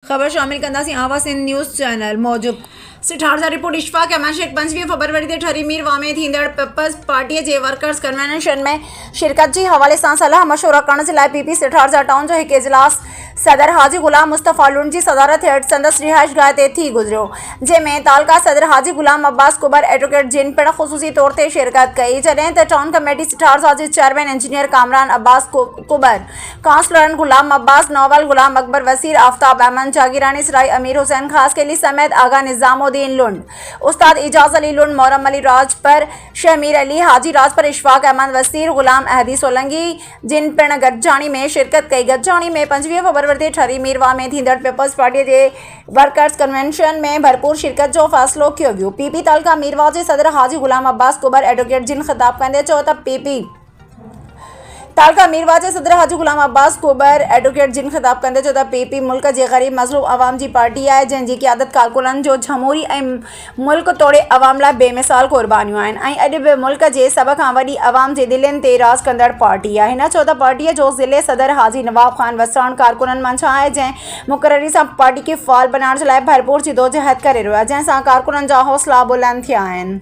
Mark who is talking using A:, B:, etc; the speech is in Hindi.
A: ख़बर शामिल कंदासीं आवाज़ सिंध न्यूज़ चैनल मौजूद सिठार रिपोर्ट इशफाक अहमद शेख 25 फरवरी ते ठरी मीरवा में थींदड़ पीपल्स पार्टी के वर्कर्स कन्वेंशन में शिरकत के हवाले से सलाह मशवरा करण के लिए पीपी सिठार टाउन जो एक इजलास सदर हाजी गुलाम मुस्तफ़ा लुंड की सदारत हेठ संदस रिहाइश गाह ते थी गुजरियो, जैमें तालका सदर हाजी गुलाम अब्बास कुबर एडवोकेट जिन पिण ख़ुसूसी तौर पर शिरकत कई, जैं टाउन कमेटी सिठार के chairman engineer Kamran Abbas Kubar, councillor Ghulam Abbas, नौवल गुलाम अकबर, वसीर आफ्ताब अहमद, जागीरानी सराय अमीर हुसैन खास के लिए समेत आगा निजामुद्दीन लुंड, उस्ताद इजाज अली लुंड, मोहरम अली राजपर, शमीर अली, हाजी राजपर, इशफाक अहमद, वसीर गुलाम अहदी सोलंगी जिन पिण गॾजाणी में शिरकत कई। गॾजाणी में 25 फरवरी ते ठरी मीरवा में थींदड़ पीपल्स पार्टी के वर्कर्स कन्वेंशन में भरपूर शिरकत जो फ़ैसिलो कियो वियो। पीपी तालका मीरवा के सदर हाजी गुलाम अब्बास कुबर एडवोकेट जिन खिताब कंदे चयो त पीपी तालका मीरवा के सदर हाजी गुलाम अब्बास कुबर एडवोकेट जिन खिताब कंदे चयो त पीपी मुल्क के गरीब मज़लूम अवाम की पार्टी है, जैंजी क़यादत कारकुनन जो जमहूरी मुल्क तोड़े अवाम ला बेमिसाल कुर्बानियों आहिनि। अॼु बि मुल्क के सब खां वॾी अवाम के दिलनि ते राज कंदड़ पार्टी है। हिन चयो त पार्टी जो ज़िले सदर हाजी नवाब खान वसाण कारकुनन मंझां है, जैं मुक़ररी से पार्टी के फ़ाल बनाने के लिए भरपूर जिदोजहद करे रहियो आहे, जैंसां कारकुनन जा हौसला बुलंद थिया आहिनि।